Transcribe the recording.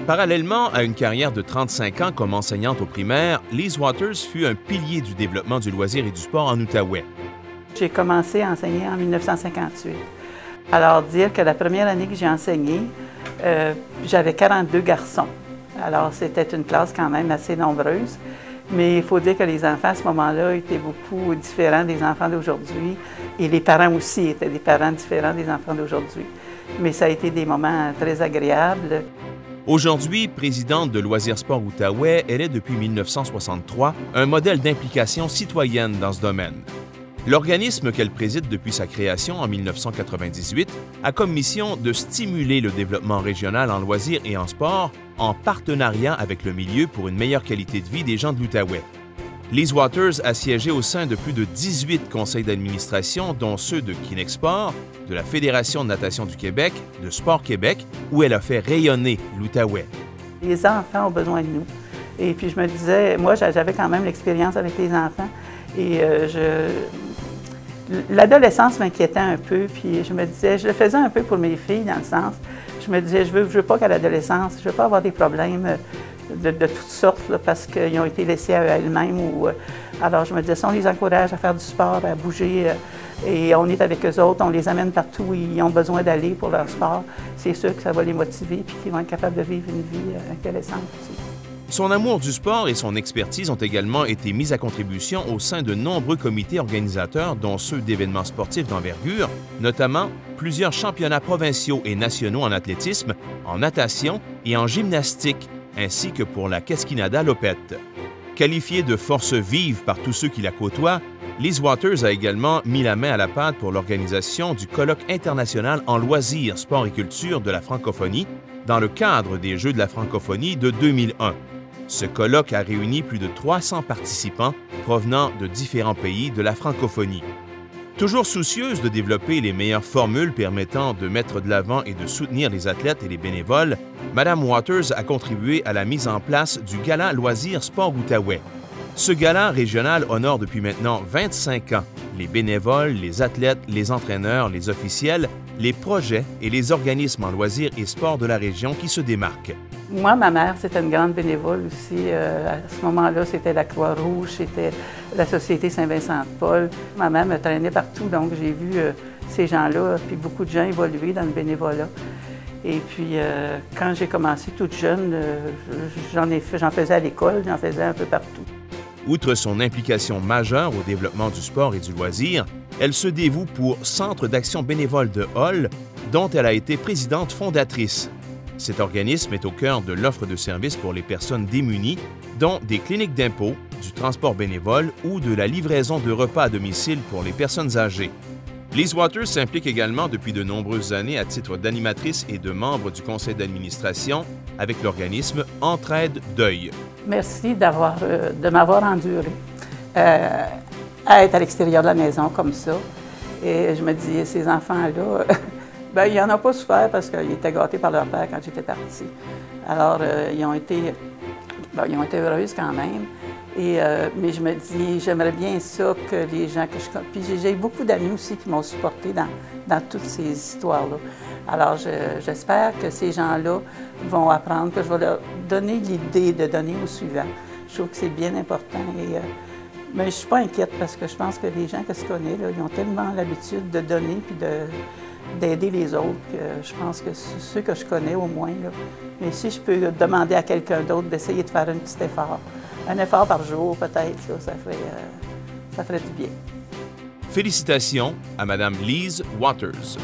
Parallèlement à une carrière de 35 ans comme enseignante au primaire, Lise Waters fut un pilier du développement du loisir et du sport en Outaouais. J'ai commencé à enseigner en 1958. Alors, dire que la première année que j'ai enseigné, j'avais 42 garçons. Alors, c'était une classe quand même assez nombreuse. Mais il faut dire que les enfants, à ce moment-là, étaient beaucoup différents des enfants d'aujourd'hui. Et les parents aussi étaient des parents différents des enfants d'aujourd'hui. Mais ça a été des moments très agréables. Aujourd'hui, présidente de Loisirs Sport Outaouais, elle est depuis 1963 un modèle d'implication citoyenne dans ce domaine. L'organisme qu'elle préside depuis sa création en 1998 a comme mission de stimuler le développement régional en loisirs et en sport en partenariat avec le milieu pour une meilleure qualité de vie des gens de l'Outaouais. Lise Waters a siégé au sein de plus de 18 conseils d'administration, dont ceux de Kinexport, de la Fédération de natation du Québec, de Sport Québec, où elle a fait rayonner l'Outaouais. Les enfants ont besoin de nous. Et puis je me disais, moi j'avais quand même l'expérience avec les enfants et l'adolescence m'inquiétait un peu, puis je me disais, je le faisais un peu pour mes filles dans le sens, je me disais, je veux pas qu'à l'adolescence, je veux pas avoir des problèmes de toutes sortes là, parce qu'ils ont été laissés à elles-mêmes. Alors je me disais, si on les encourage à faire du sport, à bouger, et on est avec eux autres, on les amène partout où ils ont besoin d'aller pour leur sport, c'est sûr que ça va les motiver puis qu'ils vont être capables de vivre une vie intéressante aussi. Son amour du sport et son expertise ont également été mis à contribution au sein de nombreux comités organisateurs, dont ceux d'événements sportifs d'envergure, notamment plusieurs championnats provinciaux et nationaux en athlétisme, en natation et en gymnastique, ainsi que pour la Keskinada Lopette. Qualifiée de force vive par tous ceux qui la côtoient, Lise Waters a également mis la main à la pâte pour l'organisation du colloque international en loisirs, sport et culture de la francophonie dans le cadre des Jeux de la francophonie de 2001. Ce colloque a réuni plus de 300 participants provenant de différents pays de la francophonie. Toujours soucieuse de développer les meilleures formules permettant de mettre de l'avant et de soutenir les athlètes et les bénévoles, Mme Waters a contribué à la mise en place du Gala Loisirs Sport Outaouais. Ce gala régional honore depuis maintenant 25 ans les bénévoles, les athlètes, les entraîneurs, les officiels, les projets et les organismes en loisirs et sports de la région qui se démarquent. Moi, ma mère, c'était une grande bénévole aussi. À ce moment-là, c'était la Croix-Rouge, c'était la Société Saint-Vincent-de-Paul. Ma mère me traînait partout, donc j'ai vu ces gens-là, puis beaucoup de gens évoluer dans le bénévolat. Et puis, quand j'ai commencé toute jeune, j'en faisais à l'école, j'en faisais un peu partout. Outre son implication majeure au développement du sport et du loisir, elle se dévoue pour Centre d'action bénévole de Hall, dont elle a été présidente fondatrice. Cet organisme est au cœur de l'offre de services pour les personnes démunies, dont des cliniques d'impôt, du transport bénévole ou de la livraison de repas à domicile pour les personnes âgées. Lise Waters s'implique également depuis de nombreuses années à titre d'animatrice et de membre du conseil d'administration avec l'organisme Entraide Deuil. Merci de m'avoir enduré à être à l'extérieur de la maison comme ça. Et je me dis, ces enfants-là, ben, ils n'en ont pas souffert parce qu'ils étaient gâtés par leur père quand j'étais partie. Alors, ils ont été heureuses quand même. Mais je me dis, j'aimerais bien ça que les gens que je connais. Puis j'ai beaucoup d'amis aussi qui m'ont supporté dans toutes ces histoires-là. Alors j'espère que ces gens-là vont apprendre, que je vais leur donner l'idée de donner au suivant. Je trouve que c'est bien important. Mais je ne suis pas inquiète parce que je pense que les gens que je connais, là, ils ont tellement l'habitude de donner puis d'aider les autres que je pense que ceux que je connais au moins. Là. Mais si je peux demander à quelqu'un d'autre d'essayer de faire un petit effort, un effort par jour peut-être, ça ferait du bien. Félicitations à Mme Lise Waters.